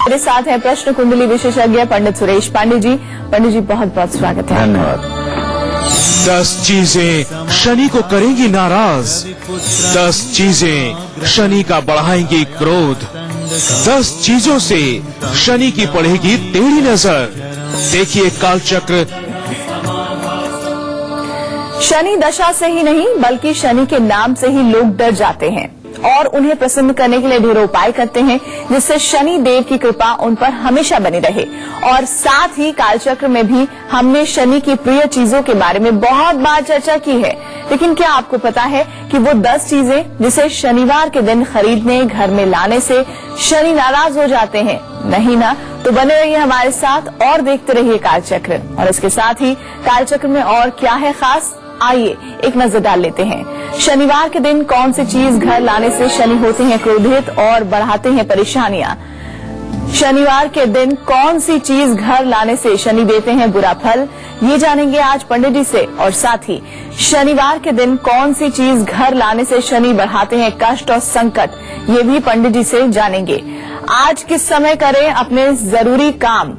मेरे साथ है प्रश्न कुंडली विशेषज्ञ पंडित सुरेश पांडे जी। पंडित जी बहुत बहुत स्वागत है। धन्यवाद। 10 चीजें शनि को करेंगी नाराज, 10 चीजें शनि का बढ़ाएंगी क्रोध, 10 चीजों से शनि की पड़ेगी टेढ़ी नजर। देखिए कालचक्र। शनि दशा से ही नहीं बल्कि शनि के नाम से ही लोग डर जाते हैं और उन्हें प्रसन्न करने के लिए ढेरों उपाय करते हैं जिससे शनि देव की कृपा उन पर हमेशा बनी रहे। और साथ ही कालचक्र में भी हमने शनि की प्रिय चीजों के बारे में बहुत बार चर्चा की है। लेकिन क्या आपको पता है कि वो 10 चीजें जिसे शनिवार के दिन खरीदने घर में लाने से शनि नाराज हो जाते हैं? नहीं ना? तो बने रहिए हमारे साथ और देखते रहिए कालचक्र। और इसके साथ ही कालचक्र में और क्या है खास, आइए एक नजर डाल लेते हैं। शनिवार के दिन कौन सी चीज घर लाने से शनि होते हैं क्रोधित और बढ़ाते हैं परेशानियां? शनिवार के दिन कौन सी चीज घर लाने से शनि देते हैं बुरा फल, ये जानेंगे आज पंडित जी से। और साथ ही शनिवार के दिन कौन सी चीज घर लाने से शनि बढ़ाते हैं कष्ट और संकट, ये भी पंडित जी से जानेंगे। आज किस समय करें अपने जरूरी काम,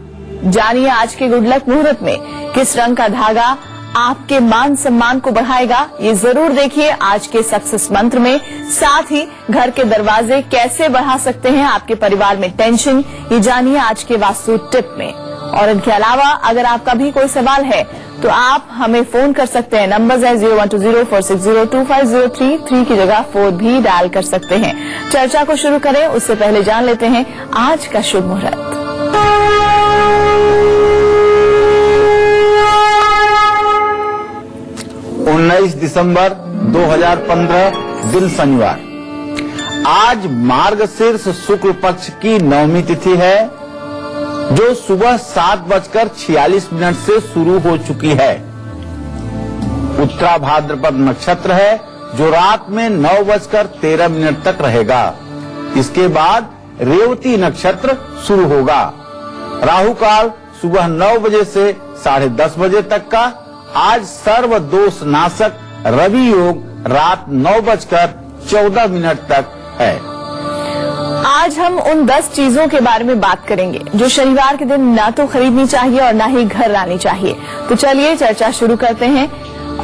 जानिए आज के गुड लक मुहूर्त में किस रंग का धागा आपके मान सम्मान को बढ़ाएगा, ये जरूर देखिए आज के सक्सेस मंत्र में। साथ ही घर के दरवाजे कैसे बढ़ा सकते हैं आपके परिवार में टेंशन, ये जानिए आज के वास्तु टिप में। और इनके अलावा अगर आपका भी कोई सवाल है तो आप हमें फोन कर सकते हैं। नंबर है 012046025033, 3 की जगह 4 भी डायल कर सकते हैं। चर्चा को शुरू करें उससे पहले जान लेते हैं आज का शुभ मुहूर्त। 19 दिसंबर 2015 दिन शनिवार। आज मार्गशीर्ष शुक्ल पक्ष की नवमी तिथि है जो सुबह 7:46 से शुरू हो चुकी है। उत्तरा भाद्रपद नक्षत्र है जो रात में 9:13 तक रहेगा। इसके बाद रेवती नक्षत्र शुरू होगा। राहु काल सुबह 9 बजे से 10:30 बजे तक का। आज सर्व दोष नाशक रवि योग रात 9:14 तक है। आज हम उन 10 चीजों के बारे में बात करेंगे जो शनिवार के दिन ना तो खरीदनी चाहिए और ना ही घर लानी चाहिए। तो चलिए चर्चा शुरू करते हैं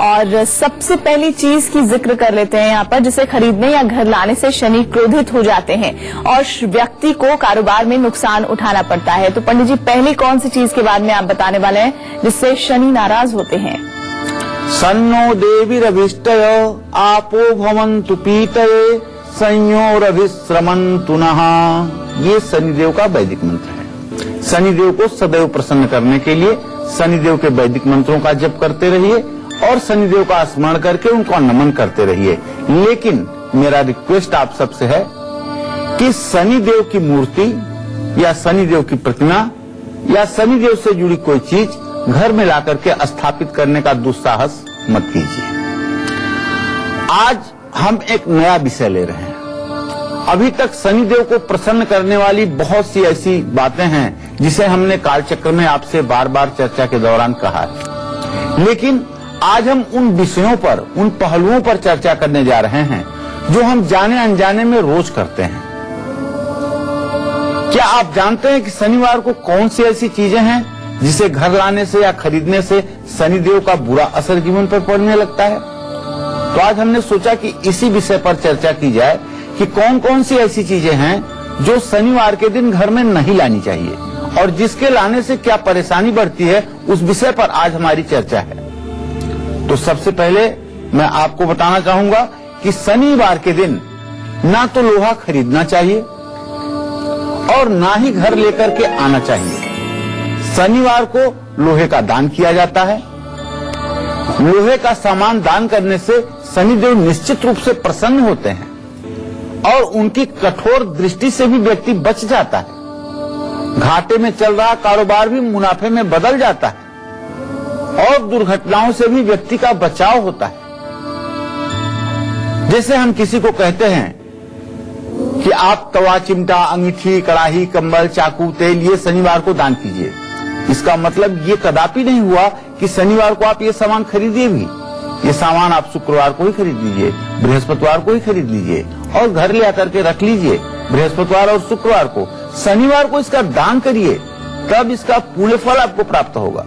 और सबसे पहली चीज की जिक्र कर लेते हैं यहाँ पर, जिसे खरीदने या घर लाने से शनि क्रोधित हो जाते हैं और व्यक्ति को कारोबार में नुकसान उठाना पड़ता है। तो पंडित जी पहली कौन सी चीज के बारे में आप बताने वाले हैं जिससे शनि नाराज होते हैं? सन्नो देवीरभिष्टय आपो भवन्तु पीतये संयोरभिश्रमन्तु नः। ये शनिदेव का वैदिक मंत्र है। शनिदेव को सदैव प्रसन्न करने के लिए शनिदेव के वैदिक मंत्रों का जप करते रहिए और शनिदेव का स्मरण करके उनको नमन करते रहिए। लेकिन मेरा रिक्वेस्ट आप सबसे है कि शनिदेव की मूर्ति या शनिदेव की प्रतिमा या शनिदेव से जुड़ी कोई चीज घर में लाकर के स्थापित करने का दुस्साहस मत कीजिए। आज हम एक नया विषय ले रहे हैं। अभी तक शनिदेव को प्रसन्न करने वाली बहुत सी ऐसी बातें हैं जिसे हमने कालचक्र में आपसे बार बार चर्चा के दौरान कहा है। लेकिन आज हम उन विषयों पर, उन पहलुओं पर चर्चा करने जा रहे हैं जो हम जाने अनजाने में रोज करते हैं। क्या आप जानते हैं कि शनिवार को कौन सी ऐसी चीजें हैं जिसे घर लाने से या खरीदने से शनिदेव का बुरा असर जीवन पर पड़ने लगता है? तो आज हमने सोचा कि इसी विषय पर चर्चा की जाए कि कौन कौन सी ऐसी चीजें हैं जो शनिवार के दिन घर में नहीं लानी चाहिए और जिसके लाने से क्या परेशानी बढ़ती है, उस विषय पर आज हमारी चर्चा है। तो सबसे पहले मैं आपको बताना चाहूंगा कि शनिवार के दिन ना तो लोहा खरीदना चाहिए और ना ही घर लेकर के आना चाहिए। शनिवार को लोहे का दान किया जाता है। लोहे का सामान दान करने से शनिदेव निश्चित रूप से प्रसन्न होते हैं और उनकी कठोर दृष्टि से भी व्यक्ति बच जाता है। घाटे में चल रहा कारोबार भी मुनाफे में बदल जाता है और दुर्घटनाओं से भी व्यक्ति का बचाव होता है। जैसे हम किसी को कहते हैं कि आप तवा, चिमटा, अंगीठी, कड़ाही, कंबल, चाकू, तेल ये शनिवार को दान कीजिए। इसका मतलब ये कदापि नहीं हुआ कि शनिवार को आप ये सामान खरीदिए भी। ये सामान आप शुक्रवार को ही खरीद लीजिए, बृहस्पतिवार को ही खरीद लीजिए और घर ले आकर के रख लीजिए बृहस्पतिवार और शुक्रवार को। शनिवार को इसका दान करिए, तब इसका पूर्ण फल आपको प्राप्त होगा।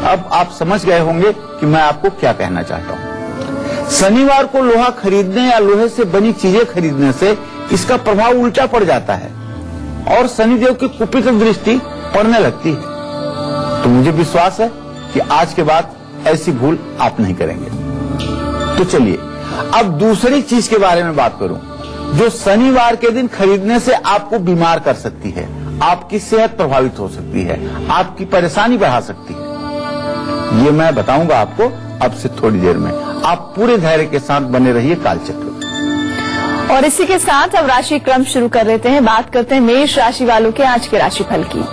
अब आप समझ गए होंगे कि मैं आपको क्या कहना चाहता हूं। शनिवार को लोहा खरीदने या लोहे से बनी चीजें खरीदने से इसका प्रभाव उल्टा पड़ जाता है और शनिदेव की कुपित दृष्टि पड़ने लगती है। तो मुझे विश्वास है कि आज के बाद ऐसी भूल आप नहीं करेंगे। तो चलिए अब दूसरी चीज के बारे में बात करूं जो शनिवार के दिन खरीदने से आपको बीमार कर सकती है, आपकी सेहत प्रभावित हो सकती है, आपकी परेशानी बढ़ा सकती है। ये मैं बताऊंगा आपको अब से थोड़ी देर में। आप पूरे धैर्य के साथ बने रहिए कालचक्र। और इसी के साथ अब राशि क्रम शुरू कर लेते हैं। बात करते हैं मेष राशि वालों के आज के राशिफल की।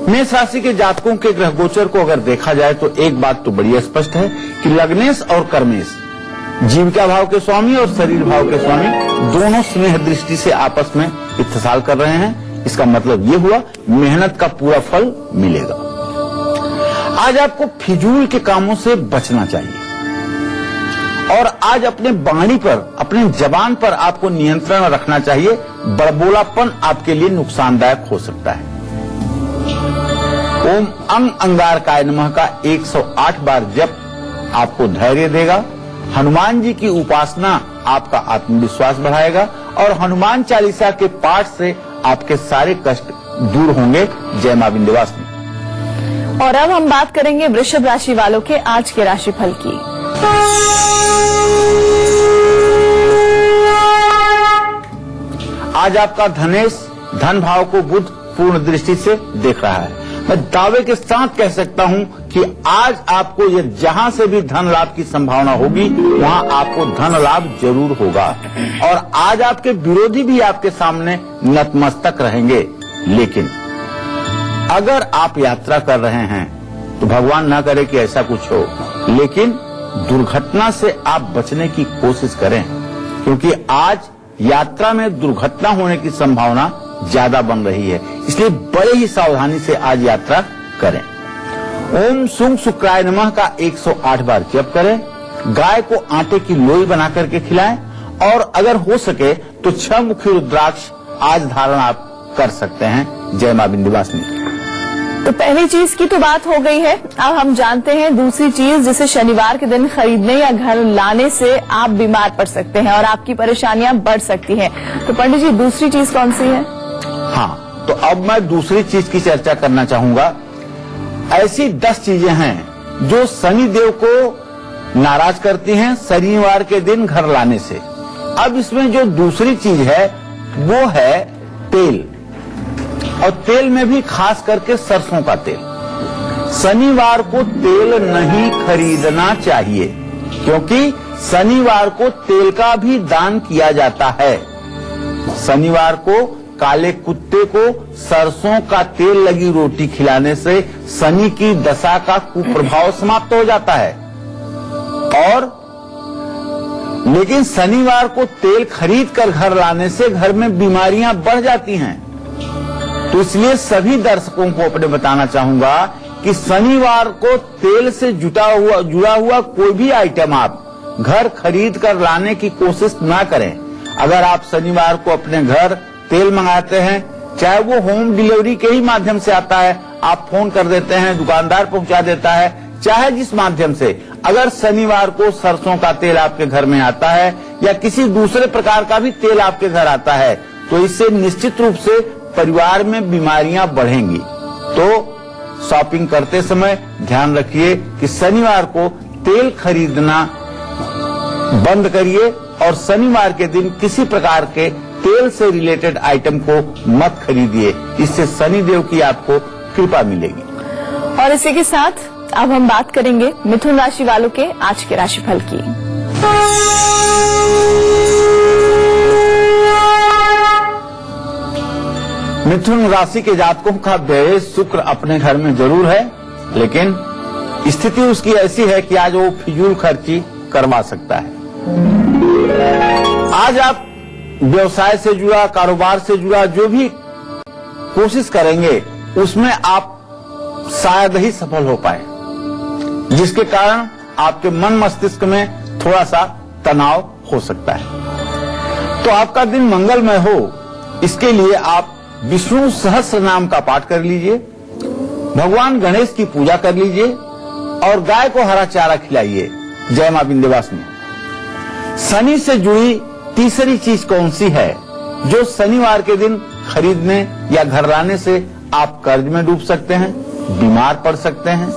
मेष राशि के जातकों के ग्रह गोचर को अगर देखा जाए तो एक बात तो बड़ी स्पष्ट है कि लग्नेश और कर्मेश जीविका भाव के स्वामी और शरीर भाव के स्वामी दोनों स्नेह दृष्टि से आपस में इत्तेसाल कर रहे हैं। इसका मतलब ये हुआ मेहनत का पूरा फल मिलेगा। आज आपको फिजूल के कामों से बचना चाहिए और आज अपने वाणी पर, अपने जबान पर आपको नियंत्रण रखना चाहिए। बड़बोलापन आपके लिए नुकसानदायक हो सकता है। ओम अंग अंगारकाय नमः का 108 बार जप आपको धैर्य देगा। हनुमान जी की उपासना आपका आत्मविश्वास बढ़ाएगा और हनुमान चालीसा के पाठ से आपके सारे कष्ट दूर होंगे। जय मां विंध्यवासिनी। और अब हम बात करेंगे वृषभ राशि वालों के आज के राशिफल की। आज आपका धनेश धन भाव को बुध पूर्ण दृष्टि से देख रहा है। मैं दावे के साथ कह सकता हूं कि आज आपको ये जहां से भी धन लाभ की संभावना होगी वहां आपको धन लाभ जरूर होगा और आज आपके विरोधी भी आपके सामने नतमस्तक रहेंगे। लेकिन अगर आप यात्रा कर रहे हैं तो भगवान ना करे कि ऐसा कुछ हो, लेकिन दुर्घटना से आप बचने की कोशिश करें क्योंकि आज यात्रा में दुर्घटना होने की संभावना ज्यादा बन रही है। इसलिए बड़े ही सावधानी से आज यात्रा करें। ओम सुंग शुक्राय नमः का 108 बार जप करें। गाय को आटे की लोई बना करके खिलाएं और अगर हो सके तो 6 मुखी रुद्राक्ष आज धारण आप कर सकते हैं। जय मां विंध्यवासिनी। तो पहली चीज की तो बात हो गई है। अब हम जानते हैं दूसरी चीज जिसे शनिवार के दिन खरीदने या घर लाने से आप बीमार पड़ सकते हैं और आपकी परेशानियां बढ़ सकती हैं। तो पंडित जी दूसरी चीज कौन सी है? हाँ, तो अब मैं दूसरी चीज की चर्चा करना चाहूंगा। ऐसी 10 चीजें हैं जो शनि देव को नाराज करती हैं शनिवार के दिन घर लाने से। अब इसमें जो दूसरी चीज है वो है तेल, और तेल में भी खास करके सरसों का तेल। शनिवार को तेल नहीं खरीदना चाहिए क्योंकि शनिवार को तेल का भी दान किया जाता है। शनिवार को काले कुत्ते को सरसों का तेल लगी रोटी खिलाने से शनि की दशा का कुप्रभाव समाप्त हो जाता है। और लेकिन शनिवार को तेल खरीद कर घर लाने से घर में बीमारियां बढ़ जाती हैं। तो इसलिए सभी दर्शकों को अपने बताना चाहूंगा कि शनिवार को तेल से जुड़ा हुआ कोई भी आइटम आप घर खरीद कर लाने की कोशिश ना करें। अगर आप शनिवार को अपने घर तेल मंगाते हैं, चाहे वो होम डिलीवरी के ही माध्यम से आता है, आप फोन कर देते हैं, दुकानदार पहुंचा देता है, चाहे जिस माध्यम से, अगर शनिवार को सरसों का तेल आपके घर में आता है या किसी दूसरे प्रकार का भी तेल आपके घर आता है तो इससे निश्चित रूप से परिवार में बीमारियां बढ़ेंगी। तो शॉपिंग करते समय ध्यान रखिए कि शनिवार को तेल खरीदना बंद करिए और शनिवार के दिन किसी प्रकार के तेल से रिलेटेड आइटम को मत खरीदिए। इससे शनिदेव की आपको कृपा मिलेगी। और इसी के साथ अब हम बात करेंगे मिथुन राशि वालों के आज के राशिफल की। मिथुन राशि के जातकों का व्यय शुक्र अपने घर में जरूर है, लेकिन स्थिति उसकी ऐसी है कि आज वो फिजूल खर्ची करवा सकता है। आज आप व्यवसाय से जुड़ा, कारोबार से जुड़ा जो भी कोशिश करेंगे उसमें आप शायद ही सफल हो पाए। जिसके कारण आपके मन मस्तिष्क में थोड़ा सा तनाव हो सकता है। तो आपका दिन मंगलमय हो, इसके लिए आप विष्णु सहस्त्र नाम का पाठ कर लीजिए, भगवान गणेश की पूजा कर लीजिए और गाय को हरा चारा खिलाइए। जय मां विंध्यवासिनी। शनि से जुड़ी तीसरी चीज कौन सी है जो शनिवार के दिन खरीदने या घर लाने से आप कर्ज में डूब सकते हैं, बीमार पड़ सकते हैं,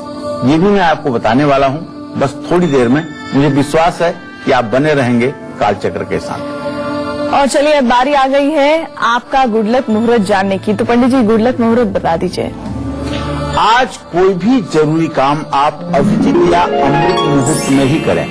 ये भी मैं आपको बताने वाला हूं। बस थोड़ी देर में, मुझे विश्वास है कि आप बने रहेंगे कालचक्र के साथ। और चलिए अब बारी आ गई है आपका गुड लक मुहूर्त जानने की। तो पंडित जी गुड लक मुहूर्त बता दीजिए। आज कोई भी जरूरी काम आप अभिजीत या अमृत मुहूर्त में ही करें।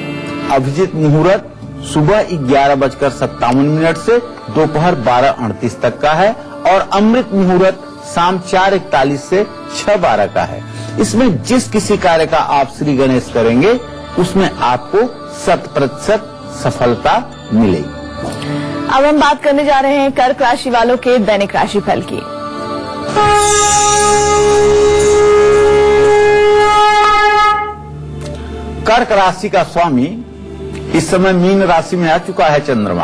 अभिजीत मुहूर्त सुबह 11:57 से दोपहर 12:38 तक का है और अमृत मुहूर्त शाम 4:41 से 6:12 का है। इसमें जिस किसी कार्य का आप श्री गणेश करेंगे उसमें आपको 100% सफलता मिलेगी। अब हम बात करने जा रहे हैं कर्क राशि वालों के दैनिक राशि फल की। कर्क राशि का स्वामी इस समय मीन राशि में आ चुका है चंद्रमा,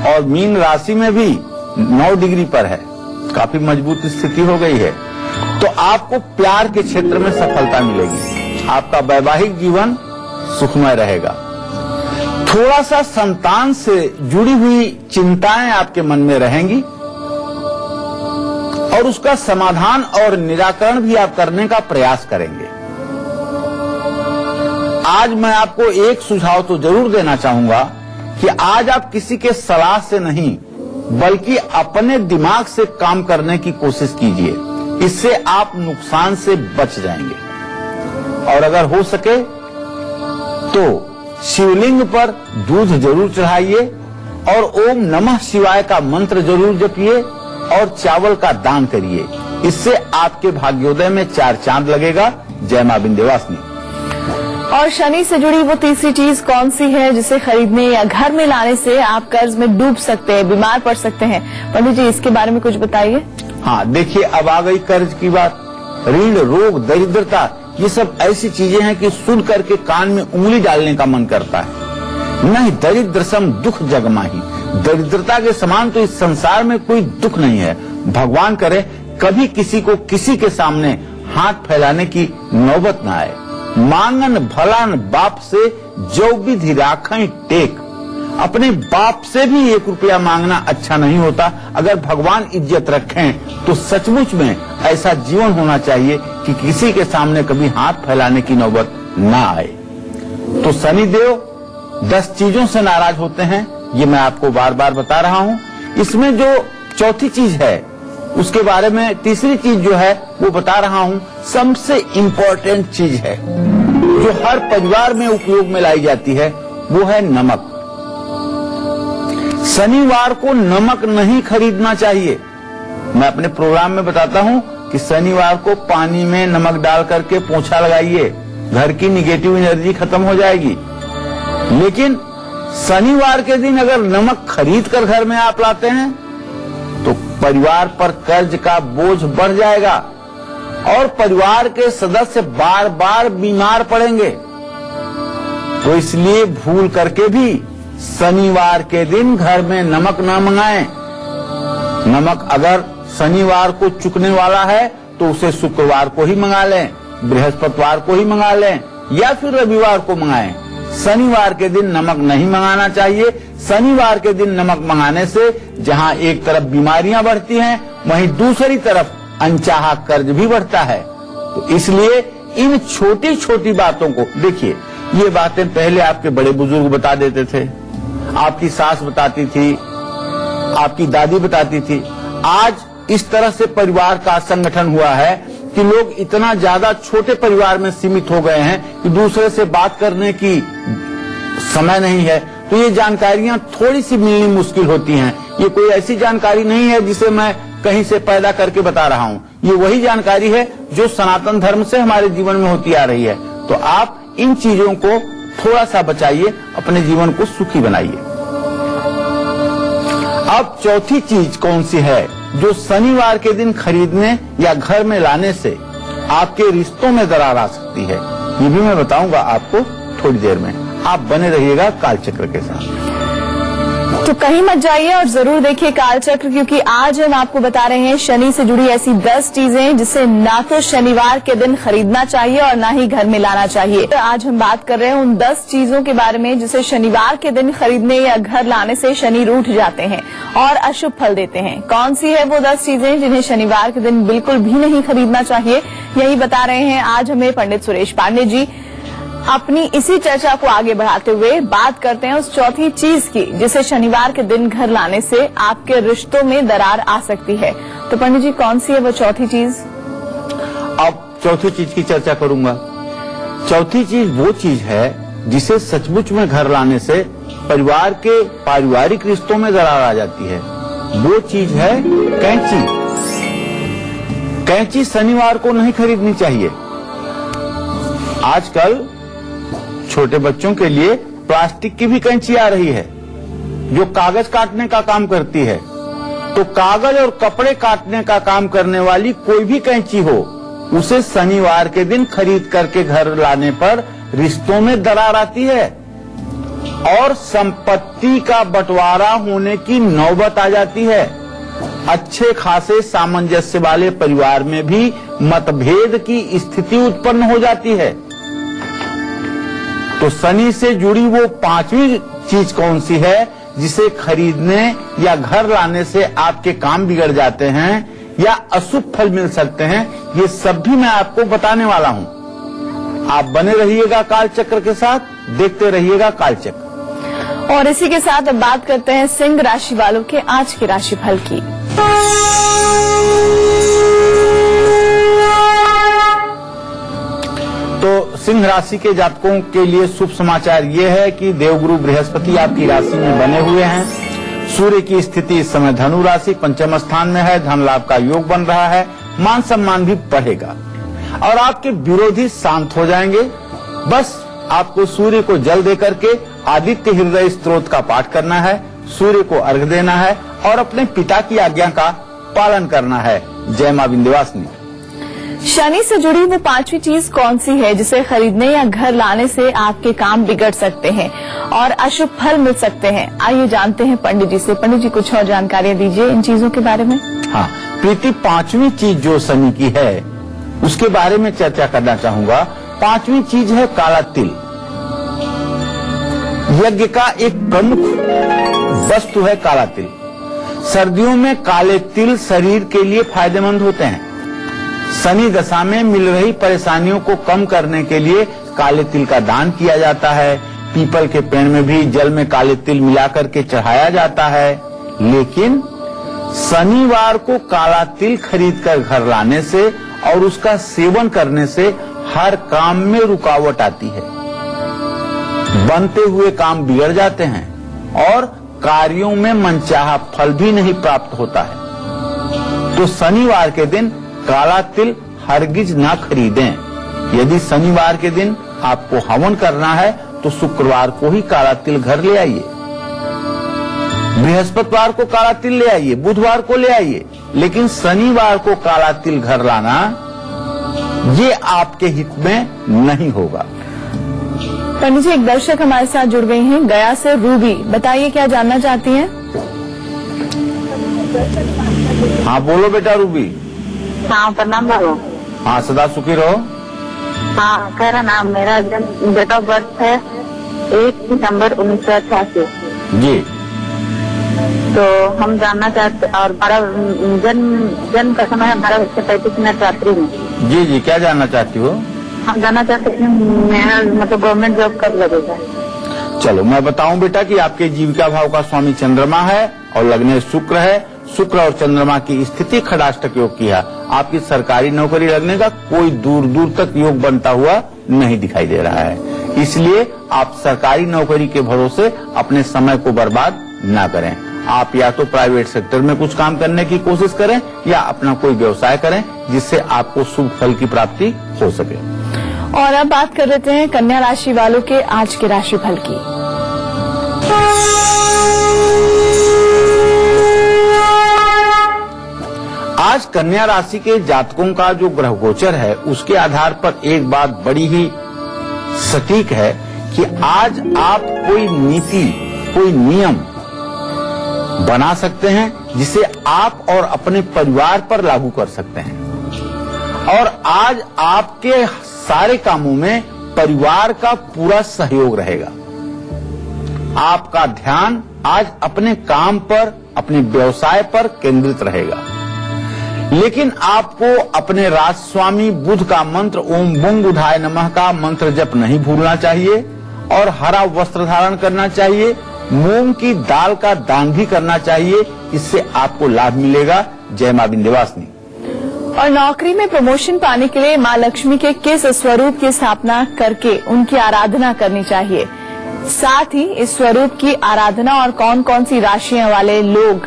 और मीन राशि में भी 9 डिग्री पर है, काफी मजबूत स्थिति हो गई है। तो आपको प्यार के क्षेत्र में सफलता मिलेगी, आपका वैवाहिक जीवन सुखमय रहेगा। थोड़ा सा संतान से जुड़ी हुई चिंताएं आपके मन में रहेंगी और उसका समाधान और निराकरण भी आप करने का प्रयास करेंगे। आज मैं आपको एक सुझाव तो जरूर देना चाहूंगा कि आज आप किसी के सलाह से नहीं बल्कि अपने दिमाग से काम करने की कोशिश कीजिए, इससे आप नुकसान से बच जाएंगे। और अगर हो सके तो शिवलिंग पर दूध जरूर चढ़ाइए और ओम नमः शिवाय का मंत्र जरूर जपिए और चावल का दान करिए, इससे आपके भाग्योदय में 4 चांद लगेगा। जय मां विंध्यवासिनी। और शनि से जुड़ी वो तीसरी चीज कौन सी है जिसे खरीदने या घर में लाने से आप कर्ज में डूब सकते हैं, बीमार पड़ सकते हैं? पंडित जी इसके बारे में कुछ बताइए। हाँ देखिए, अब आ गई कर्ज की बात। ऋण, रोग, दरिद्रता, ये सब ऐसी चीजें हैं कि सुन करके कान में उंगली डालने का मन करता है। नहीं, दरिद्र सम दुख जगमाही, दरिद्रता के समान तो इस संसार में कोई दुख नहीं है। भगवान करे कभी किसी को किसी के सामने हाथ फैलाने की नौबत न आए। मांगन भलान बाप से जो विधि राखें टेक, अपने बाप से भी 1 रुपया मांगना अच्छा नहीं होता। अगर भगवान इज्जत रखें तो सचमुच में ऐसा जीवन होना चाहिए कि किसी के सामने कभी हाथ फैलाने की नौबत ना आए। तो शनिदेव 10 चीजों से नाराज होते हैं, ये मैं आपको बार बार बता रहा हूं। इसमें जो चौथी चीज है उसके बारे में, तीसरी चीज जो है वो बता रहा हूं, सबसे इम्पोर्टेंट चीज है जो हर परिवार में उपयोग में लाई जाती है, वो है नमक। शनिवार को नमक नहीं खरीदना चाहिए। मैं अपने प्रोग्राम में बताता हूं कि शनिवार को पानी में नमक डाल करके पोंछा लगाइए, घर की निगेटिव एनर्जी खत्म हो जाएगी। लेकिन शनिवार के दिन अगर नमक खरीद कर घर में आप लाते हैं तो परिवार पर कर्ज का बोझ बढ़ जाएगा और परिवार के सदस्य बार बार बीमार पड़ेंगे। तो इसलिए भूल करके भी शनिवार के दिन घर में नमक न मंगाएं। नमक अगर शनिवार को चुकने वाला है तो उसे शुक्रवार को ही मंगा लें, बृहस्पतिवार को ही मंगा लें या फिर रविवार को मंगाएं। शनिवार के दिन नमक नहीं मंगाना चाहिए। शनिवार के दिन नमक मंगाने से जहां एक तरफ बीमारियां बढ़ती हैं, वहीं दूसरी तरफ अनचाहा कर्ज भी बढ़ता है। तो इसलिए इन छोटी छोटी बातों को देखिए, ये बातें पहले आपके बड़े बुजुर्ग बता देते थे, आपकी सास बताती थी, आपकी दादी बताती थी। आज इस तरह से परिवार का संगठन हुआ है कि लोग इतना ज्यादा छोटे परिवार में सीमित हो गए हैं कि दूसरे से बात करने की समय नहीं है। तो ये जानकारियां थोड़ी सी मिलनी मुश्किल होती हैं। ये कोई ऐसी जानकारी नहीं है जिसे मैं कहीं से पैदा करके बता रहा हूं। ये वही जानकारी है जो सनातन धर्म से हमारे जीवन में होती आ रही है। तो आप इन चीजों को थोड़ा सा बचाइए, अपने जीवन को सुखी बनाइए। अब चौथी चीज कौन सी है जो शनिवार के दिन खरीदने या घर में लाने से आपके रिश्तों में दरार आ सकती है? ये भी मैं बताऊंगा आपको थोड़ी देर में। आप बने रहिएगा कालचक्र के साथ। तो कहीं मत जाइए और जरूर देखिए कालचक्र, क्योंकि आज हम आपको बता रहे हैं शनि से जुड़ी ऐसी 10 चीजें जिसे ना तो शनिवार के दिन खरीदना चाहिए और ना ही घर में लाना चाहिए। तो आज हम बात कर रहे हैं उन 10 चीजों के बारे में जिसे शनिवार के दिन खरीदने या घर लाने से शनि रूठ जाते हैं और अशुभ फल देते हैं। कौन सी है वो 10 चीजें जिन्हें शनिवार के दिन बिल्कुल भी नहीं खरीदना चाहिए, यही बता रहे हैं आज हमें पंडित सुरेश पांडे जी। अपनी इसी चर्चा को आगे बढ़ाते हुए बात करते हैं उस चौथी चीज की जिसे शनिवार के दिन घर लाने से आपके रिश्तों में दरार आ सकती है। तो पंडित जी, कौन सी है वो चौथी चीज? अब चौथी चीज की चर्चा करूंगा। चौथी चीज वो चीज है जिसे सचमुच में घर लाने से परिवार के पारिवारिक रिश्तों में दरार आ जाती है। वो चीज है कैंची। कैंची शनिवार को नहीं खरीदनी चाहिए। आजकल छोटे बच्चों के लिए प्लास्टिक की भी कैंची आ रही है जो कागज काटने का काम करती है। तो कागज और कपड़े काटने का काम करने वाली कोई भी कैंची हो, उसे शनिवार के दिन खरीद करके घर लाने पर रिश्तों में दरार आती है और संपत्ति का बंटवारा होने की नौबत आ जाती है। अच्छे खासे सामंजस्य वाले परिवार में भी मतभेद की स्थिति उत्पन्न हो जाती है। तो शनि से जुड़ी वो 5वीं चीज कौन सी है जिसे खरीदने या घर लाने से आपके काम बिगड़ जाते हैं या अशुभ फल मिल सकते हैं, ये सब भी मैं आपको बताने वाला हूं। आप बने रहिएगा कालचक्र के साथ, देखते रहिएगा कालचक्र। और इसी के साथ अब बात करते हैं सिंह राशि वालों के आज के राशिफल की। तो सिंह राशि के जातकों के लिए शुभ समाचार ये है कि देवगुरु बृहस्पति आपकी राशि में बने हुए हैं। सूर्य की स्थिति इस समय धनु राशि पंचम स्थान में है। धन लाभ का योग बन रहा है। मान सम्मान भी बढ़ेगा और आपके विरोधी शांत हो जाएंगे। बस आपको सूर्य को जल दे करके आदित्य हृदय स्तोत्र का पाठ करना है, सूर्य को अर्घ्य देना है और अपने पिता की आज्ञा का पालन करना है। जय मां विंध्यवासिनी। शनि से जुड़ी वो 5वीं चीज कौन सी है जिसे खरीदने या घर लाने से आपके काम बिगड़ सकते हैं और अशुभ फल मिल सकते हैं? आइए जानते हैं पंडित जी से। पंडित जी, कुछ और जानकारियां दीजिए इन चीजों के बारे में। हाँ प्रीति, 5वीं चीज जो शनि की है उसके बारे में चर्चा करना चाहूंगा। 5वीं चीज है काला तिल। यज्ञ का एक प्रमुख वस्तु है काला तिल। सर्दियों में काले तिल शरीर के लिए फायदेमंद होते हैं। शनि दशा में मिल रही परेशानियों को कम करने के लिए काले तिल का दान किया जाता है। पीपल के पेड़ में भी जल में काले तिल मिलाकर के चढ़ाया जाता है। लेकिन शनिवार को काला तिल खरीदकर घर लाने से और उसका सेवन करने से हर काम में रुकावट आती है। बनते हुए काम बिगड़ जाते हैं और कार्यों में मनचाहा फल भी नहीं प्राप्त होता है। तो शनिवार के दिन काला तिल हरगिज ना खरीदें। यदि शनिवार के दिन आपको हवन करना है तो शुक्रवार को ही काला तिल घर ले आइए, बृहस्पतिवार को काला तिल ले आइए, बुधवार को ले आइए, लेकिन शनिवार को काला तिल घर लाना ये आपके हित में नहीं होगा। पंडित जी, एक दर्शक हमारे साथ जुड़ गई हैं गया से, रूबी। बताइए क्या जानना चाहती हैं? हाँ बोलो बेटा रूबी। हाँ प्रणाम बाबू। हाँ सदा सुखी रहो। हाँ कह रहा नाम, मेरा डेट ऑफ बर्थ है 1 दिसंबर 1988। जी। तो हम जानना चाहते और जन्म का समय 12:35 रात्रि में। जी जी, क्या जानना चाहती हो? हम जानना चाहते हैं मेरा मतलब गवर्नमेंट जॉब कब लगेगा? चलो मैं बताऊं बेटा कि आपके जीविका भाव का स्वामी चंद्रमा है और लग्न शुक्र है। शुक्र और चंद्रमा की स्थिति खडाष्टक योग की है। आपकी सरकारी नौकरी लगने का कोई दूर दूर तक योग बनता हुआ नहीं दिखाई दे रहा है। इसलिए आप सरकारी नौकरी के भरोसे अपने समय को बर्बाद ना करें। आप या तो प्राइवेट सेक्टर में कुछ काम करने की कोशिश करें या अपना कोई व्यवसाय करें जिससे आपको शुभ फल की प्राप्ति हो सके। और अब बात कर लेते हैं कन्या राशि वालों के आज के राशिफल की। आज कन्या राशि के जातकों का जो ग्रह गोचर है उसके आधार पर एक बात बड़ी ही सटीक है कि आज आप कोई नीति, कोई नियम बना सकते हैं जिसे आप और अपने परिवार पर लागू कर सकते हैं। और आज आपके सारे कामों में परिवार का पूरा सहयोग रहेगा। आपका ध्यान आज अपने काम पर, अपने व्यवसाय पर केंद्रित रहेगा। लेकिन आपको अपने राजस्वामी बुध का मंत्र ओम बुंग बुधाय नमः का मंत्र जप नहीं भूलना चाहिए और हरा वस्त्र धारण करना चाहिए। मूंग की दाल का दान भी करना चाहिए, इससे आपको लाभ मिलेगा। जय मां विंध्यवासिनी। और नौकरी में प्रमोशन पाने के लिए मां लक्ष्मी के किस स्वरूप की स्थापना करके उनकी आराधना करनी चाहिए, साथ ही इस स्वरूप की आराधना और कौन कौन सी राशियां वाले लोग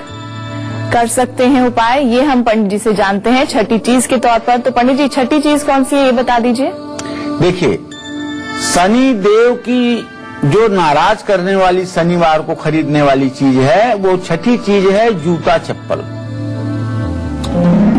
कर सकते हैं उपाय, ये हम पंडित जी से जानते हैं छठी चीज के तौर पर। तो पंडित जी, छठी चीज कौन सी है ये बता दीजिए। देखिए, शनि देव की जो नाराज करने वाली, शनिवार को खरीदने वाली चीज है, वो छठी चीज है जूता चप्पल।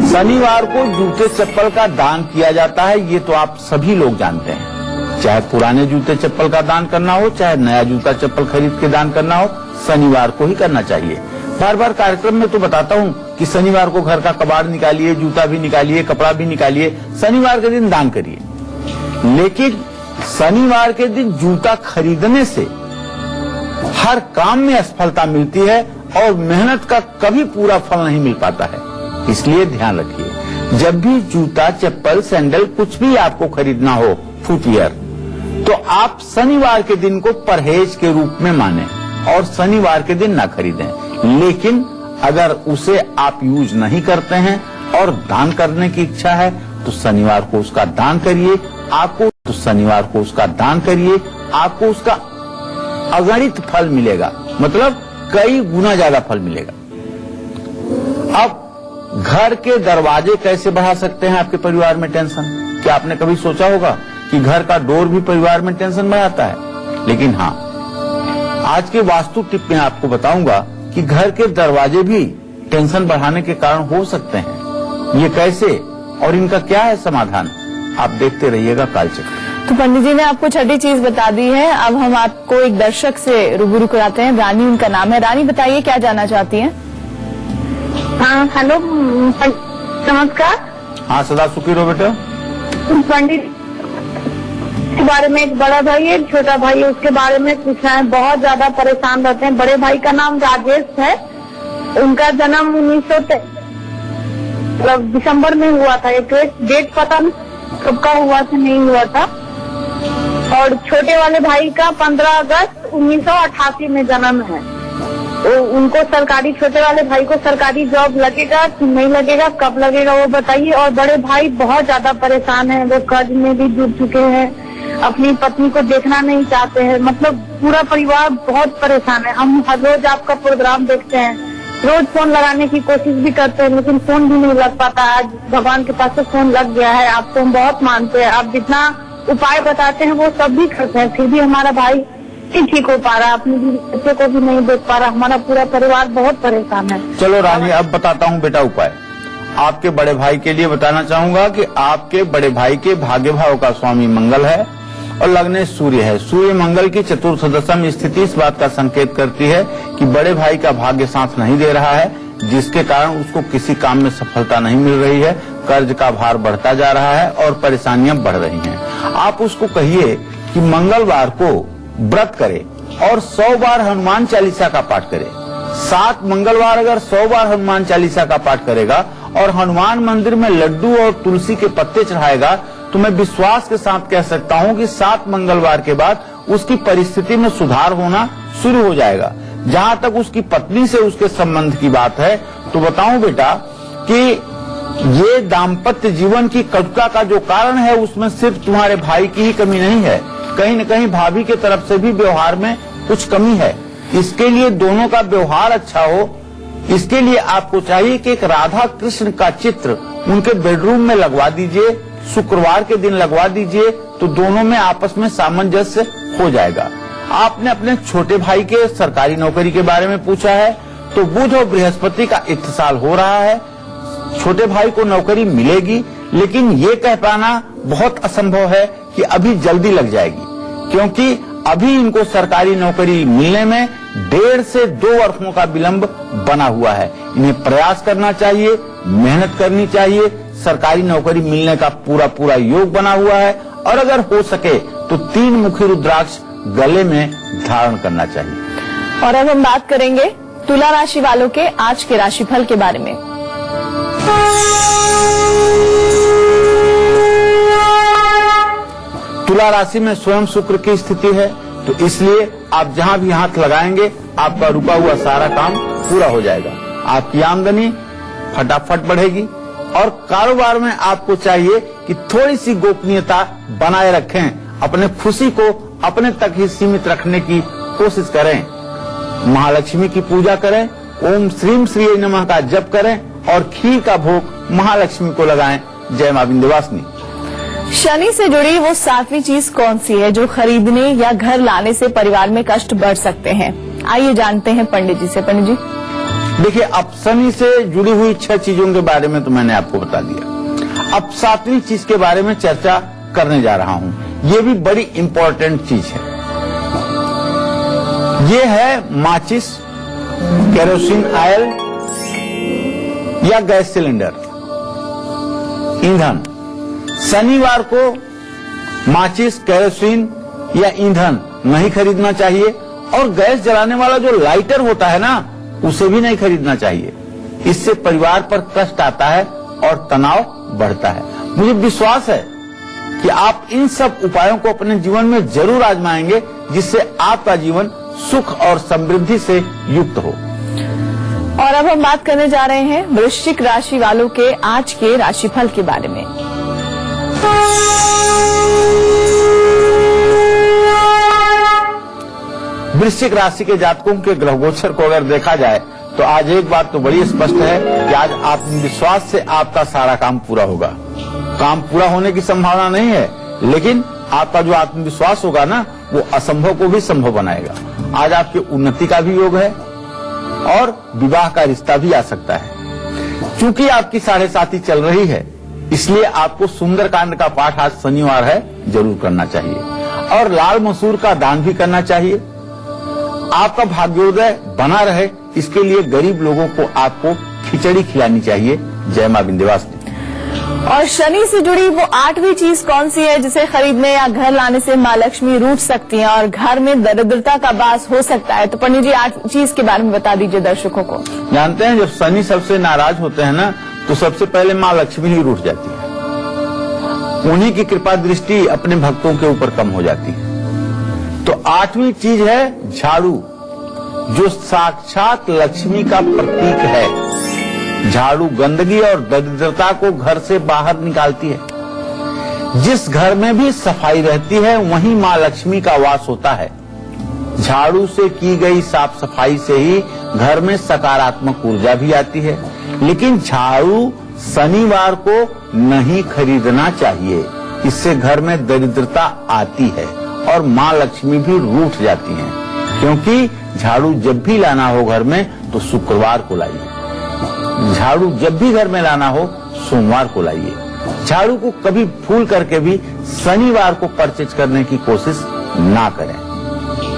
शनिवार को जूते चप्पल का दान किया जाता है, ये तो आप सभी लोग जानते हैं। चाहे पुराने जूते चप्पल का दान करना हो, चाहे नया जूता चप्पल खरीद के दान करना हो, शनिवार को ही करना चाहिए। बार बार कार्यक्रम में तो बताता हूँ कि शनिवार को घर का कबाड़ निकालिए, जूता भी निकालिए, कपड़ा भी निकालिए, शनिवार के दिन दान करिए। लेकिन शनिवार के दिन जूता खरीदने से हर काम में असफलता मिलती है और मेहनत का कभी पूरा फल नहीं मिल पाता है। इसलिए ध्यान रखिए, जब भी जूता, चप्पल, सैंडल कुछ भी आपको खरीदना हो, फुटवियर, तो आप शनिवार के दिन को परहेज के रूप में माने और शनिवार के दिन ना खरीदें। लेकिन अगर उसे आप यूज नहीं करते हैं और दान करने की इच्छा है तो शनिवार को उसका दान करिए। आपको उसका अगणित फल मिलेगा, मतलब कई गुना ज्यादा फल मिलेगा। अब घर के दरवाजे कैसे बढ़ा सकते हैं आपके परिवार में टेंशन? क्या आपने कभी सोचा होगा कि घर का डोर भी परिवार में टेंशन बढ़ाता है? लेकिन हाँ, आज के वास्तु टिप में आपको बताऊंगा कि घर के दरवाजे भी टेंशन बढ़ाने के कारण हो सकते हैं। ये कैसे और इनका क्या है समाधान, आप देखते रहिएगा कालचक्र। तो पंडित जी ने आपको छठी चीज बता दी है। अब हम आपको एक दर्शक से रूबरू कराते हैं। रानी उनका नाम है। रानी, बताइए क्या जानना चाहती हैं? हाँ, हेलो, नमस्कार। हाँ, सदा सुखी रहो बेटा। पंडित के बारे में, एक बड़ा भाई है, एक छोटा भाई है, उसके बारे में पूछना है। बहुत ज्यादा परेशान रहते हैं। बड़े भाई का नाम राजेश है। उनका जन्म 1900 दिसंबर में हुआ था। एक डेट पता नहीं कब का हुआ था, नहीं हुआ था। और छोटे वाले भाई का 15 अगस्त 1988 में जन्म है। उनको सरकारी, छोटे वाले भाई को सरकारी जॉब लगेगा कि नहीं लगेगा, कब लगेगा वो बताइए। और बड़े भाई बहुत ज्यादा परेशान हैं, वो कर्ज में भी डूब चुके हैं, अपनी पत्नी को देखना नहीं चाहते हैं। मतलब पूरा परिवार बहुत परेशान है। हम हर रोज आपका प्रोग्राम देखते हैं, रोज फोन लगाने की कोशिश भी करते हैं, लेकिन फोन भी नहीं लग पाता। आज भगवान के पास से फोन लग गया है। आपको हम बहुत मानते हैं, आप जितना उपाय बताते हैं वो सब भी करते हैं, फिर भी हमारा भाई नहीं ठीक हो पा रहा, अपने बच्चे को भी नहीं देख पा रहा। हमारा पूरा परिवार बहुत परेशान है। चलो रानी, अब बताता हूँ बेटा उपाय। आपके बड़े भाई के लिए बताना चाहूंगा कि आपके बड़े भाई के भाग्य भाव का स्वामी मंगल है और लग्न सूर्य है। सूर्य मंगल की चतुर्थ दशम स्थिति इस बात का संकेत करती है कि बड़े भाई का भाग्य साथ नहीं दे रहा है, जिसके कारण उसको किसी काम में सफलता नहीं मिल रही है, कर्ज का भार बढ़ता जा रहा है और परेशानियां बढ़ रही हैं। आप उसको कहिए कि मंगलवार को व्रत करे और 100 बार हनुमान चालीसा का पाठ करे। 7 मंगलवार अगर 100 बार हनुमान चालीसा का पाठ करेगा और हनुमान मंदिर में लड्डू और तुलसी के पत्ते चढ़ाएगा, तो मैं विश्वास के साथ कह सकता हूं कि 7 मंगलवार के बाद उसकी परिस्थिति में सुधार होना शुरू हो जाएगा। जहां तक उसकी पत्नी से उसके संबंध की बात है, तो बताऊं बेटा कि ये दाम्पत्य जीवन की कटुता का जो कारण है, उसमें सिर्फ तुम्हारे भाई की ही कमी नहीं है, कहीं न कहीं भाभी के तरफ से भी व्यवहार में कुछ कमी है। इसके लिए दोनों का व्यवहार अच्छा हो, इसके लिए आपको चाहिए कि एक राधा कृष्ण का चित्र उनके बेडरूम में लगवा दीजिए, शुक्रवार के दिन लगवा दीजिए, तो दोनों में आपस में सामंजस्य हो जाएगा। आपने अपने छोटे भाई के सरकारी नौकरी के बारे में पूछा है, तो बुध और बृहस्पति का इत्तिसाल हो रहा है। छोटे भाई को नौकरी मिलेगी, लेकिन ये कह पाना बहुत असंभव है कि अभी जल्दी लग जाएगी, क्योंकि अभी इनको सरकारी नौकरी मिलने में 1.5 से 2 वर्षों का विलंब बना हुआ है। इन्हें प्रयास करना चाहिए, मेहनत करनी चाहिए, सरकारी नौकरी मिलने का पूरा योग बना हुआ है और अगर हो सके तो 3 मुखी रुद्राक्ष गले में धारण करना चाहिए। और अब हम बात करेंगे तुला राशि वालों के आज के राशिफल के बारे में। तुला राशि में स्वयं शुक्र की स्थिति है, तो इसलिए आप जहां भी हाथ लगाएंगे आपका रुका हुआ सारा काम पूरा हो जाएगा। आपकी आमदनी फटाफट बढ़ेगी और कारोबार में आपको चाहिए कि थोड़ी सी गोपनीयता बनाए रखें। अपने खुशी को अपने तक ही सीमित रखने की कोशिश करें। महालक्ष्मी की पूजा करें, ओम श्रीम श्री नमः का जप करें और खीर का भोग महालक्ष्मी को लगाएं। जय मां विंध्यवासिनी। शनि से जुड़ी वो 7वीं चीज कौन सी है जो खरीदने या घर लाने से परिवार में कष्ट बढ़ सकते हैं? आइए जानते हैं पंडित जी से। पंडित जी देखिए, अब शनि से जुड़ी हुई 6 चीजों के बारे में तो मैंने आपको बता दिया। अब 7वीं चीज के बारे में चर्चा करने जा रहा हूं। ये भी बड़ी इंपॉर्टेंट चीज है। ये है माचिस, केरोसिन ऑयल या गैस सिलेंडर, ईंधन। शनिवार को माचिस, केरोसिन या ईंधन नहीं खरीदना चाहिए और गैस जलाने वाला जो लाइटर होता है ना, उसे भी नहीं खरीदना चाहिए। इससे परिवार पर कष्ट आता है और तनाव बढ़ता है। मुझे विश्वास है कि आप इन सब उपायों को अपने जीवन में जरूर आजमाएंगे, जिससे आपका जीवन सुख और समृद्धि से युक्त हो। और अब हम बात करने जा रहे हैं वृश्चिक राशि वालों के आज के राशिफल के बारे में। वृश्चिक राशि के जातकों के ग्रह गोचर को अगर देखा जाए तो आज एक बात तो बड़ी स्पष्ट है कि आज आत्मविश्वास से आपका सारा काम पूरा होगा। काम पूरा होने की संभावना नहीं है, लेकिन आपका जो आत्मविश्वास होगा ना, वो असंभव को भी संभव बनाएगा। आज आपकी उन्नति का भी योग है और विवाह का रिश्ता भी आ सकता है। चूंकि आपकी 7.5 चल रही है, इसलिए आपको सुंदरकांड का पाठ आज शनिवार है जरूर करना चाहिए और लाल मसूर का दान भी करना चाहिए। आपका भाग्योदय बना रहे, इसके लिए गरीब लोगों को आपको खिचड़ी खिलानी चाहिए। जय मां विंध्यवासिनी। और शनि से जुड़ी वो 8वीं चीज कौन सी है जिसे खरीदने या घर लाने से मां लक्ष्मी रूठ सकती हैं और घर में दरिद्रता का वास हो सकता है? तो पंडित जी 8 चीज के बारे में बता दीजिए दर्शकों को। जानते हैं, जब शनि सबसे नाराज होते हैं ना, तो सबसे पहले मां लक्ष्मी ही रूठ जाती है। उन्हीं की कृपा दृष्टि अपने भक्तों के ऊपर कम हो जाती है। तो 8वीं चीज है झाड़ू, जो साक्षात लक्ष्मी का प्रतीक है। झाड़ू गंदगी और दरिद्रता को घर से बाहर निकालती है। जिस घर में भी सफाई रहती है वहीं मां लक्ष्मी का वास होता है। झाड़ू से की गई साफ सफाई से ही घर में सकारात्मक ऊर्जा भी आती है। लेकिन झाड़ू शनिवार को नहीं खरीदना चाहिए, इससे घर में दरिद्रता आती है और मां लक्ष्मी भी रूठ जाती हैं। क्योंकि झाड़ू जब भी लाना हो घर में तो शुक्रवार को लाइए। झाड़ू जब भी घर में लाना हो सोमवार को लाइए। झाड़ू को कभी भूल करके भी शनिवार को परचेज करने की कोशिश ना करें।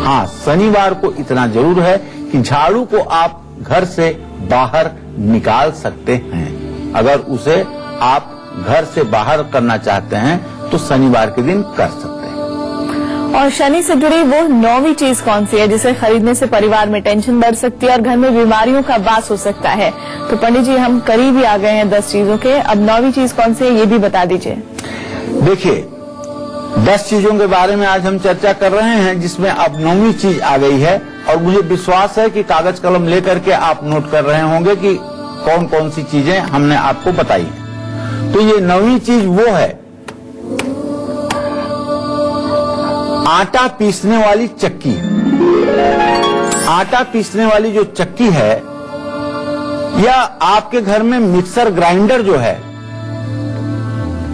हाँ, शनिवार को इतना जरूर है कि झाड़ू को आप घर से बाहर निकाल सकते हैं। अगर उसे आप घर से बाहर करना चाहते हैं तो शनिवार के दिन कर सकते हैं। और शनि से जुड़ी वो 9वीं चीज कौन सी है जिसे खरीदने से परिवार में टेंशन बढ़ सकती है और घर में बीमारियों का वास हो सकता है? तो पंडित जी हम करीब ही आ गए हैं 10 चीजों के। अब 9वीं चीज कौन सी है ये भी बता दीजिए। देखिए, 10 चीजों के बारे में आज हम चर्चा कर रहे हैं, जिसमें अब 9वीं चीज आ गई है और मुझे विश्वास है कि कागज कलम लेकर के आप नोट कर रहे होंगे कि कौन कौन सी चीजें हमने आपको बताई हैं। तो ये 9वीं चीज वो है, आटा पीसने वाली चक्की। आटा पीसने वाली जो चक्की है, या आपके घर में मिक्सर ग्राइंडर जो है,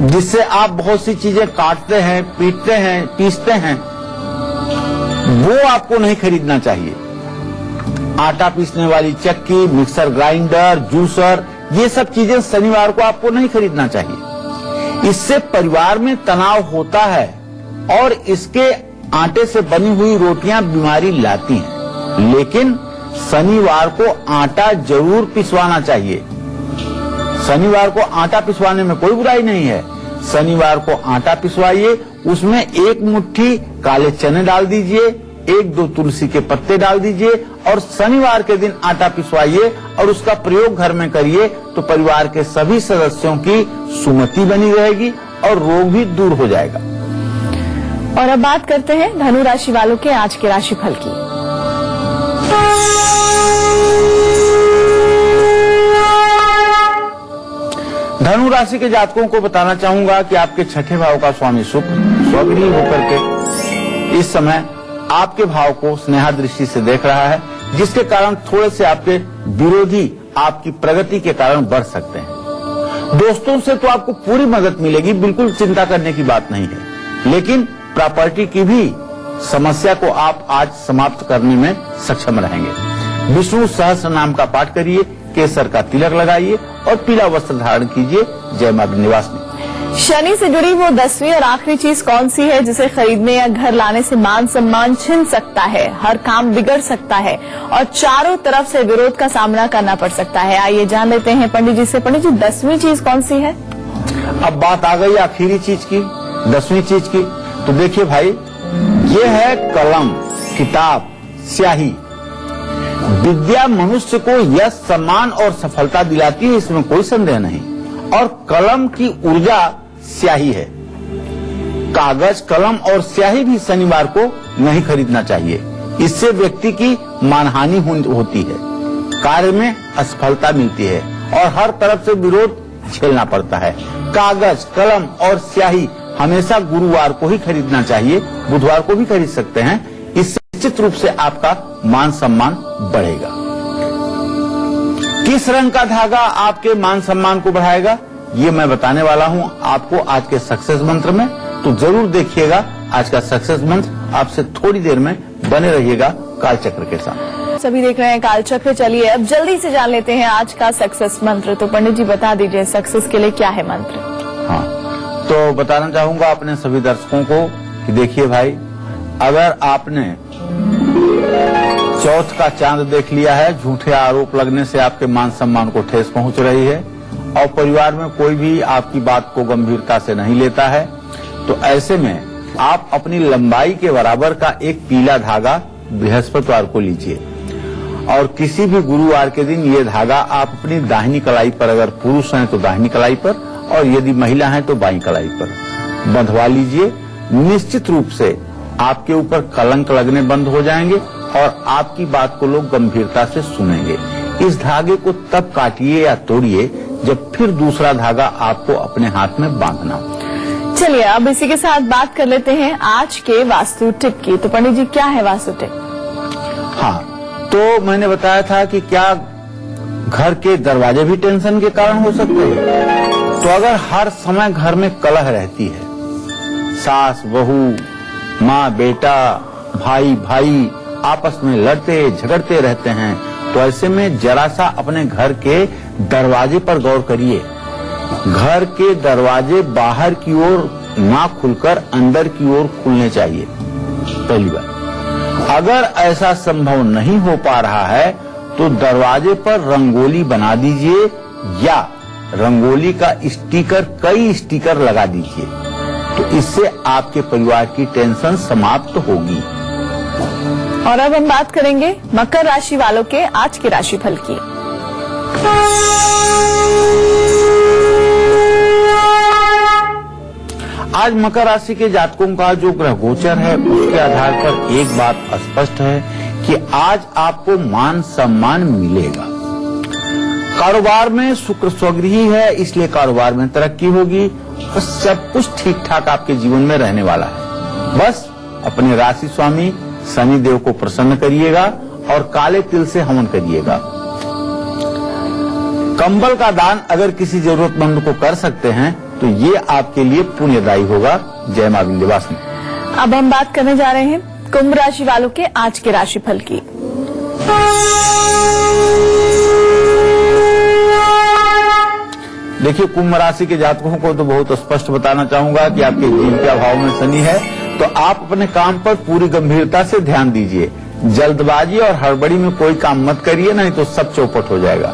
जिससे आप बहुत सी चीजें काटते हैं, पीटते हैं, पीसते हैं, वो आपको नहीं खरीदना चाहिए। आटा पीसने वाली चक्की, मिक्सर ग्राइंडर, जूसर, ये सब चीजें शनिवार को आपको नहीं खरीदना चाहिए। इससे परिवार में तनाव होता है और इसके आटे से बनी हुई रोटियां बीमारी लाती हैं, लेकिन शनिवार को आटा जरूर पिसवाना चाहिए। शनिवार को आटा पिसवाने में कोई बुराई नहीं है। शनिवार को आटा पिसवाइए, उसमें 1 मुट्ठी काले चने डाल दीजिए, 1-2 तुलसी के पत्ते डाल दीजिए और शनिवार के दिन आटा पिसवाइए और उसका प्रयोग घर में करिए तो परिवार के सभी सदस्यों की सुमति बनी रहेगी और रोग भी दूर हो जाएगा। और अब बात करते हैं धनु राशि वालों के आज के राशिफल की। धनु राशि के जातकों को बताना चाहूंगा कि आपके छठे भाव का स्वामी शुक्र स्वगृही होकर के इस समय आपके भाव को स्नेहा दृष्टि से देख रहा है, जिसके कारण थोड़े से आपके विरोधी आपकी प्रगति के कारण बढ़ सकते हैं। दोस्तों से तो आपको पूरी मदद मिलेगी, बिल्कुल चिंता करने की बात नहीं है, लेकिन प्रॉपर्टी की भी समस्या को आप आज समाप्त करने में सक्षम रहेंगे। विष्णु सहस्त्र नाम का पाठ करिए, केसर का तिलक लगाइए और पीला वस्त्र धारण कीजिए। जय मां विंध्यवासिनी। शनि से जुड़ी वो 10वीं और आखिरी चीज कौन सी है जिसे खरीदने या घर लाने से मान सम्मान छिन सकता है, हर काम बिगड़ सकता है और चारों तरफ से विरोध का सामना करना पड़ सकता है? आइए जान लेते हैं पंडित जी से। पंडित जी, 10वीं चीज कौन सी है? अब बात आ गई आखिरी चीज की, 10वीं चीज की। तो देखिए भाई, ये है कलम, किताब, स्याही। विद्या मनुष्य को यश, सम्मान और सफलता दिलाती है, इसमें कोई संदेह नहीं। और कलम की ऊर्जा स्याही है। कागज, कलम और स्याही भी शनिवार को नहीं खरीदना चाहिए, इससे व्यक्ति की मानहानि होती है, कार्य में असफलता मिलती है और हर तरफ से विरोध झेलना पड़ता है। कागज, कलम और स्याही हमेशा गुरुवार को ही खरीदना चाहिए, बुधवार को भी खरीद सकते हैं। इससे निश्चित रूप से आपका मान सम्मान बढ़ेगा। किस रंग का धागा आपके मान सम्मान को बढ़ाएगा, ये मैं बताने वाला हूं आपको आज के सक्सेस मंत्र में, तो जरूर देखिएगा आज का सक्सेस मंत्र। आपसे थोड़ी देर में बने रहिएगा कालचक्र के साथ। सभी देख रहे हैं कालचक्र। चलिए अब जल्दी से जान लेते हैं आज का सक्सेस मंत्र। तो पंडित जी बता दीजिए सक्सेस के लिए क्या है मंत्र? हाँ, तो बताना चाहूंगा अपने सभी दर्शकों को कि देखिए भाई, अगर आपने चौथ का चांद देख लिया है, झूठे आरोप लगने से आपके मान सम्मान को ठेस पहुंच रही है और परिवार में कोई भी आपकी बात को गंभीरता से नहीं लेता है, तो ऐसे में आप अपनी लंबाई के बराबर का एक पीला धागा बृहस्पतिवार को लीजिए और किसी भी गुरुवार के दिन ये धागा आप अपनी दाहिनी कलाई पर, अगर पुरुष हैं तो दाहिनी कलाई पर और यदि महिला हैं तो बाईं कलाई पर बंधवा लीजिए। निश्चित रूप से आपके ऊपर कलंक लगने बंद हो जाएंगे और आपकी बात को लोग गंभीरता से सुनेंगे। इस धागे को तब काटिए या तोड़िए जब फिर दूसरा धागा आपको अपने हाथ में बांधना हो। चलिए अब इसी के साथ बात कर लेते हैं आज के वास्तु टिप की। तो पंडित जी क्या है वास्तु टिप? हाँ, तो मैंने बताया था कि क्या घर के दरवाजे भी टेंशन के कारण हो सकते हैं। तो अगर हर समय घर में कलह रहती है, सास बहू, माँ बेटा, भाई भाई आपस में लड़ते झगड़ते रहते हैं, तो ऐसे में जरा सा अपने घर के दरवाजे पर गौर करिए। घर के दरवाजे बाहर की ओर ना खुलकर अंदर की ओर खुलने चाहिए। पहली बात, अगर ऐसा संभव नहीं हो पा रहा है तो दरवाजे पर रंगोली बना दीजिए या रंगोली का स्टिकर, कई स्टिकर लगा दीजिए, तो इससे आपके परिवार की टेंशन समाप्त होगी। और अब हम बात करेंगे मकर राशि वालों के आज के राशिफल की। आज मकर राशि के जातकों का जो ग्रह गोचर है उसके आधार पर एक बात स्पष्ट है कि आज आपको मान सम्मान मिलेगा। कारोबार में शुक्र स्वगृही है, इसलिए कारोबार में तरक्की होगी और सब कुछ ठीक ठाक आपके जीवन में रहने वाला है। बस अपने राशि स्वामी शनि देव को प्रसन्न करिएगा और काले तिल से हवन करिएगा। कंबल का दान अगर किसी जरूरतमंद को कर सकते हैं तो ये आपके लिए पुण्यदायी होगा। जय मां विंध्यवासिनी। अब हम बात करने जा रहे हैं कुंभ राशि वालों के आज के राशिफल की। देखिए, कुंभ राशि के जातकों को तो बहुत स्पष्ट बताना चाहूंगा कि आपके जीव के अभाव में शनि है तो आप अपने काम पर पूरी गंभीरता से ध्यान दीजिए। जल्दबाजी और हड़बड़ी में कोई काम मत करिए, नहीं तो सब चौपट हो जाएगा।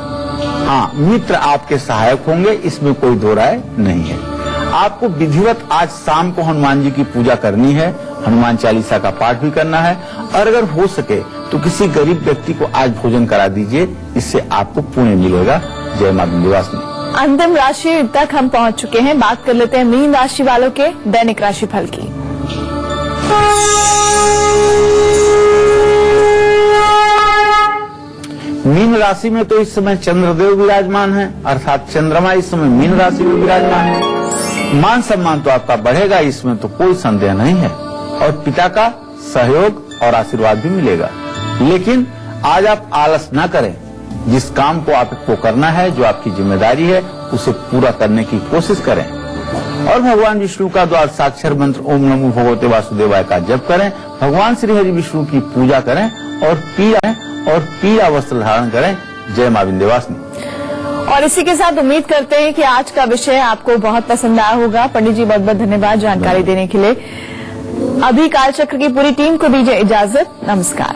हाँ, मित्र आपके सहायक होंगे, इसमें कोई दो राय नहीं है। आपको विधिवत आज शाम को हनुमान जी की पूजा करनी है, हनुमान चालीसा का पाठ भी करना है, और अगर हो सके तो किसी गरीब व्यक्ति को आज भोजन करा दीजिए, इससे आपको पुण्य मिलेगा। जय मां विंध्यवासिनी। अंतिम राशि तक हम पहुंच चुके हैं। बात कर लेते हैं मीन राशि वालों के दैनिक राशिफल की। मीन राशि में तो इस समय चंद्रदेव विराजमान है, अर्थात चंद्रमा इस समय मीन राशि में विराजमान है। मान सम्मान तो आपका बढ़ेगा, इसमें तो कोई संदेह नहीं है, और पिता का सहयोग और आशीर्वाद भी मिलेगा। लेकिन आज आप आलस न करें। जिस काम को आपको करना है, जो आपकी जिम्मेदारी है, उसे पूरा करने की कोशिश करें, और भगवान विष्णु का द्वादश साक्षर मंत्र ओम नमो भगवते वासुदेवाय का जप करें। भगवान श्री हरि विष्णु की पूजा करें और पीला वस्त्र धारण करें। जय मां विंध्यवासिनी। और इसी के साथ उम्मीद करते हैं कि आज का विषय आपको बहुत पसंद आया होगा। पंडित जी बहुत बहुत धन्यवाद जानकारी देने के लिए। अभी कालचक्र की पूरी टीम को दीजिए इजाजत। नमस्कार।